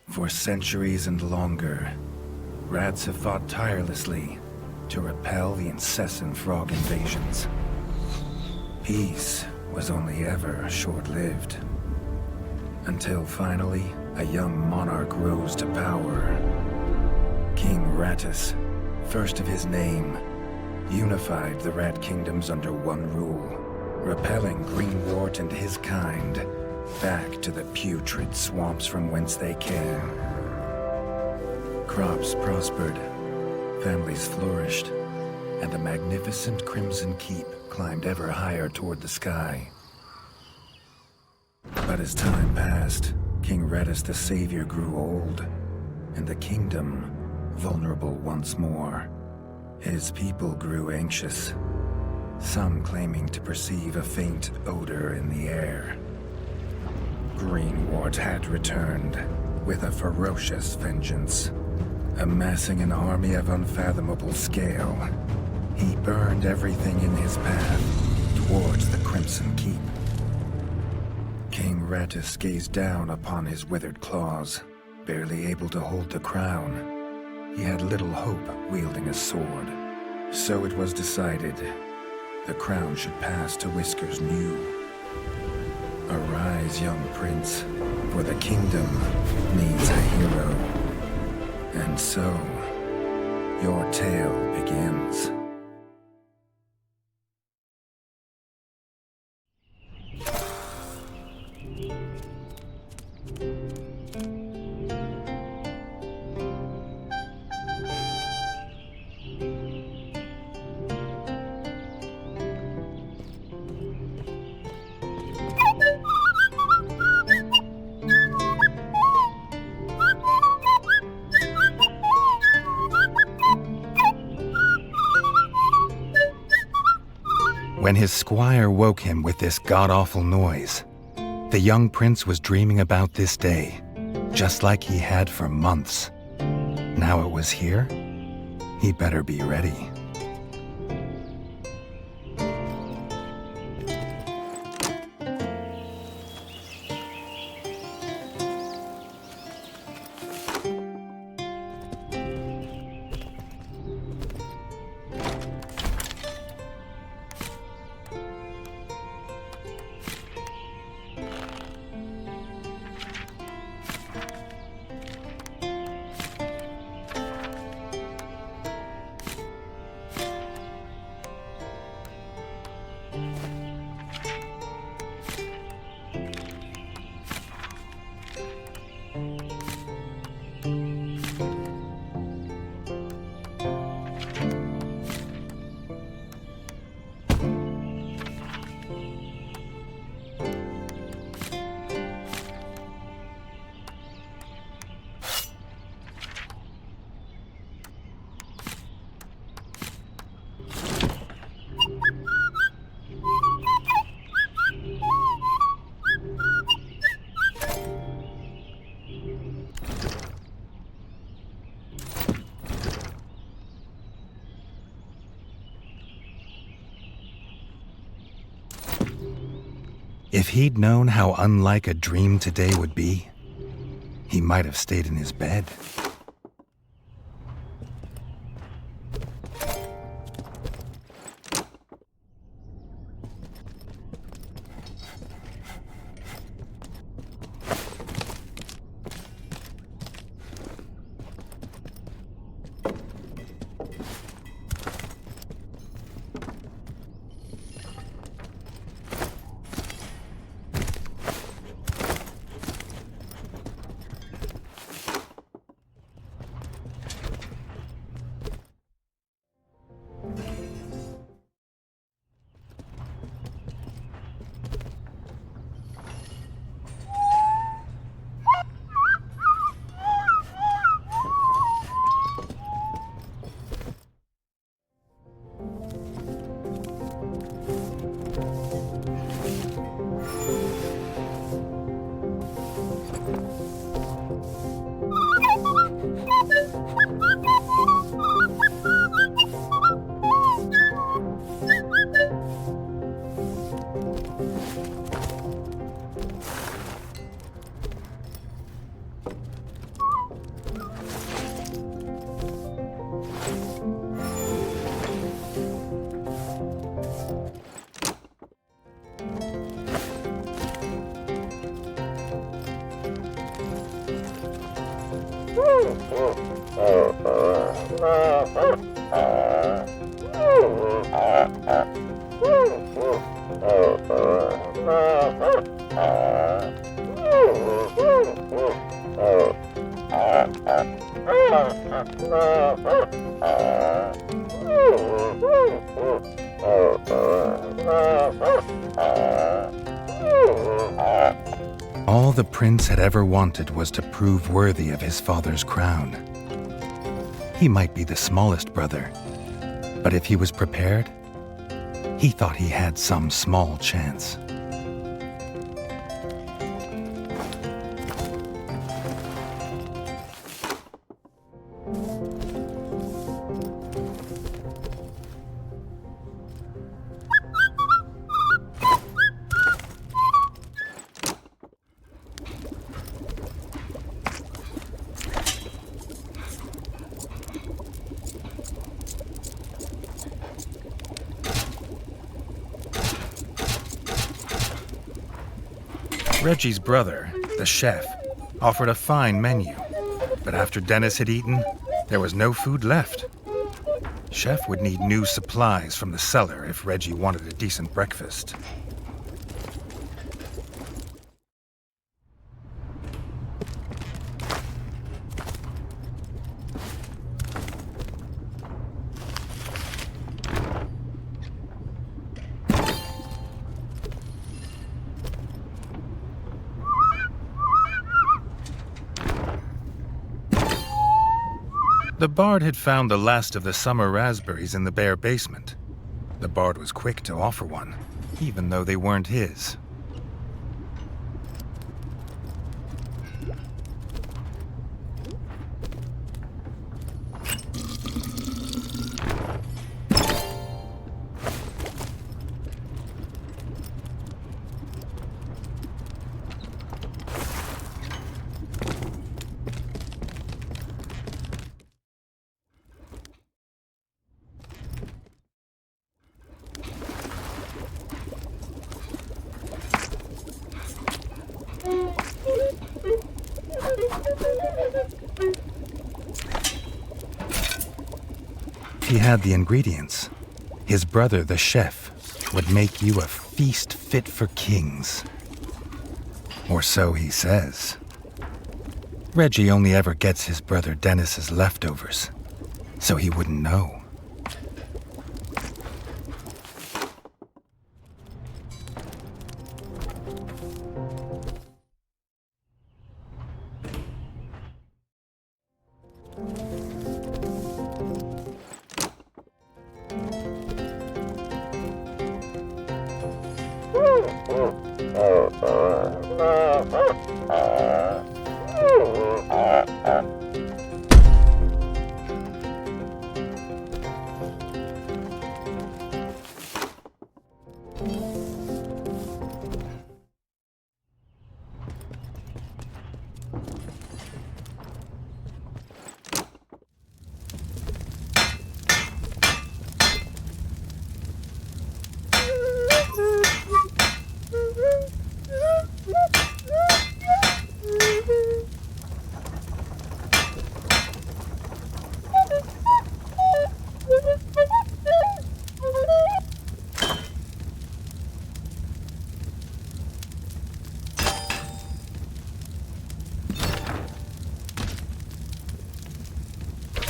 For centuries and longer, rats have fought tirelessly to repel the incessant frog invasions. Peace was only ever short-lived, until finally a young monarch rose to power. King Rattus, first of his name, unified the rat kingdoms under one rule, repelling Greenwart and his kind back to the putrid swamps from whence they came. Crops prospered, families flourished, and a magnificent crimson keep climbed ever higher toward the sky. But as time passed, King Rattus the Savior grew old, and the kingdom vulnerable once more. His people grew anxious, some claiming to perceive a faint odor in the air. Greenwart had returned with a ferocious vengeance. Amassing an army of unfathomable scale, he burned everything in his path towards the Crimson Keep. King Rattus gazed down upon his withered claws, barely able to hold the crown. He had little hope wielding a sword. So it was decided the crown should pass to Whiskers New. Arise, young prince, for the kingdom needs a hero. And so, your tale begins. When his squire woke him with this god-awful noise, the young prince was dreaming about this day, just like he had for months. Now it was here, he better be ready. If he'd known how unlike a dream today would be, he might have stayed in his bed. All the prince had ever wanted was to prove worthy of his father's crown. He might be the smallest brother, but if he was prepared, he thought he had some small chance. Redgi's brother, the chef, offered a fine menu, but after Dennis had eaten, there was no food left. Chef would need new supplies from the cellar if Redgi wanted a decent breakfast. The bard had found the last of the summer raspberries in the bare basement. The bard was quick to offer one, even though they weren't his. He had the ingredients. His brother, the chef, would make you a feast fit for kings. Or so he says. Redgi only ever gets his brother Dennis's leftovers, so he wouldn't know.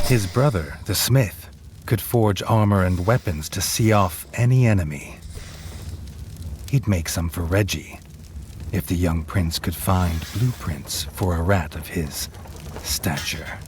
His brother, the smith, could forge armor and weapons to see off any enemy. He'd make some for Redgi, if the young prince could find blueprints for a rat of his stature.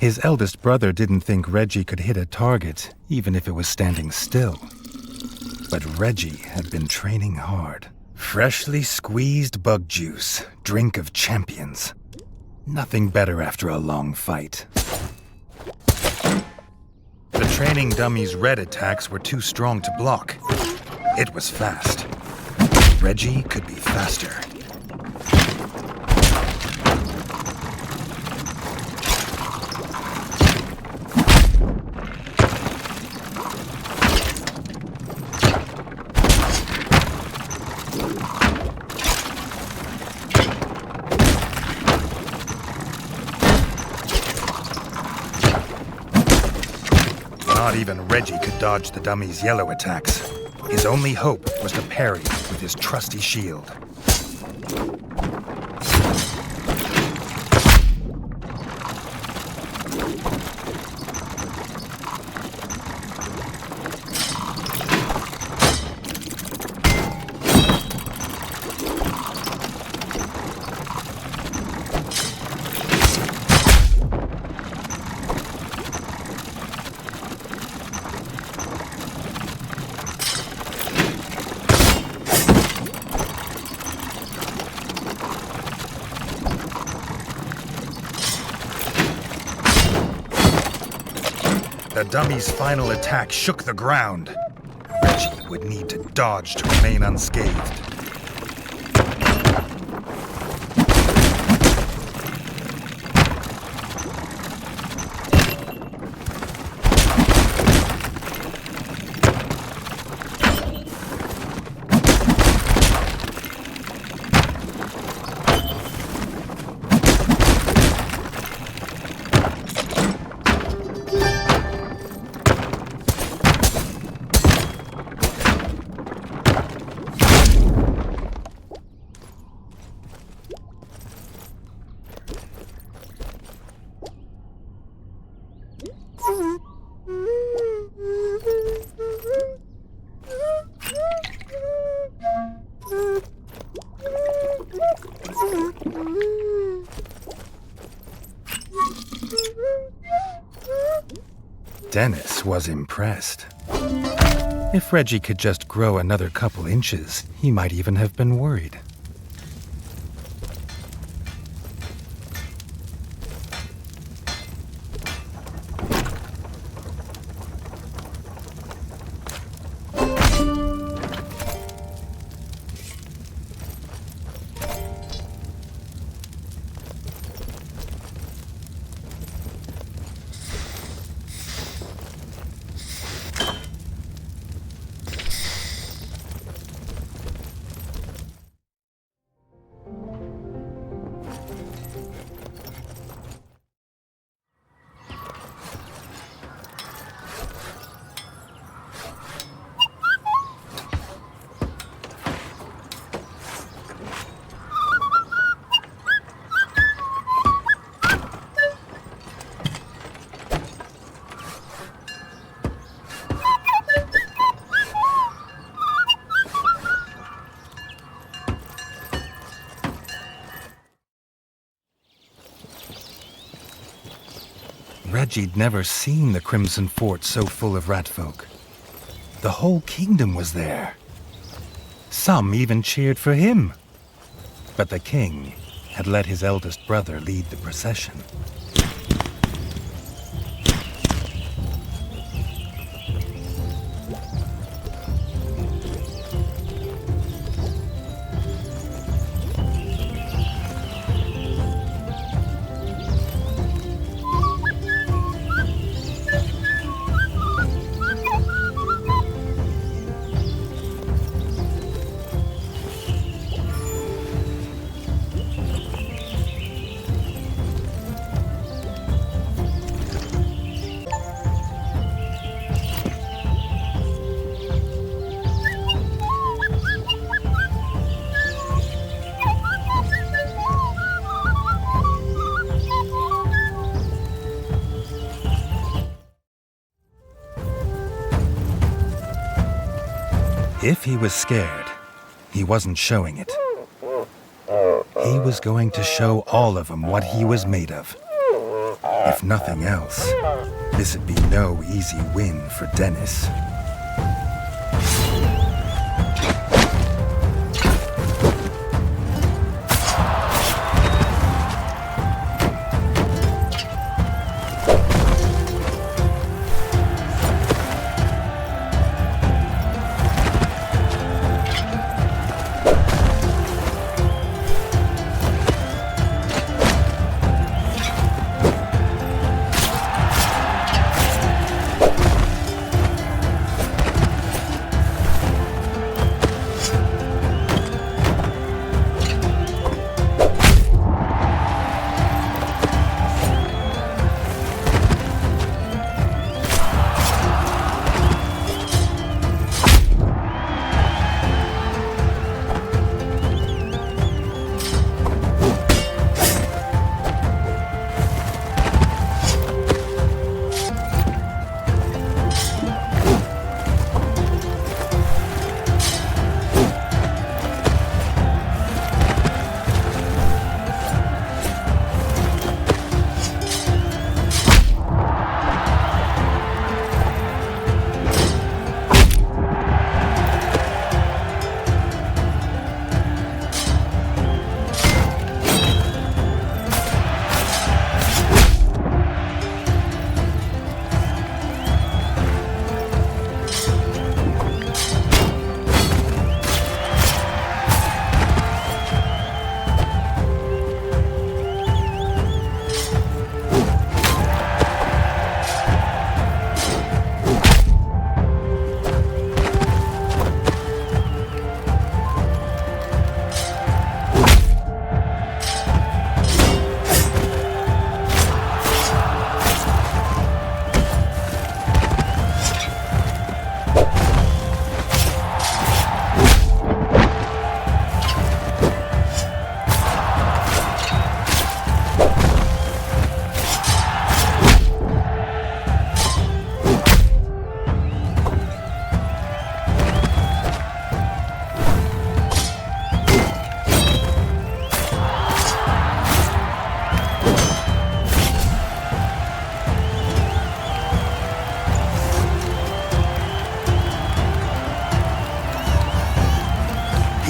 His eldest brother didn't think Redgi could hit a target, even if it was standing still. But Redgi had been training hard. Freshly squeezed bug juice, drink of champions. Nothing better after a long fight. The training dummy's red attacks were too strong to block. It was fast. Redgi could be faster. Not even Redgi could dodge the dummy's yellow attacks. His only hope was to parry with his trusty shield. The dummy's final attack shook the ground. Redgi would need to dodge to remain unscathed. Dennis was impressed. If Redgi could just grow another couple inches, he might even have been worried. Redgi'd never seen the Crimson Fort so full of ratfolk. The whole kingdom was there. Some even cheered for him. But the king had let his eldest brother lead the procession. if he was scared, he wasn't showing it. He was going to show all of them what he was made of. If nothing else, this'd be no easy win for Dennis.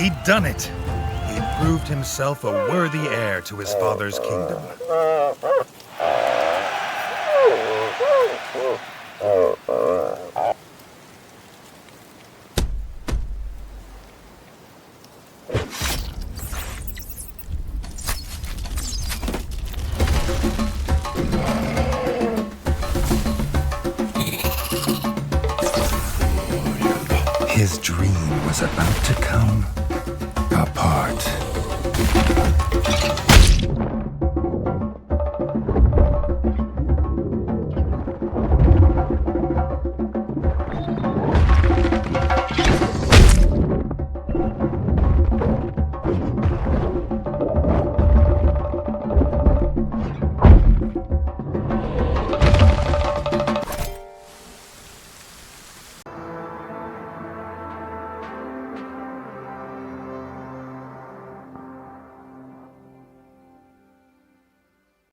He'd done it. He'd proved himself a worthy heir to his father's kingdom.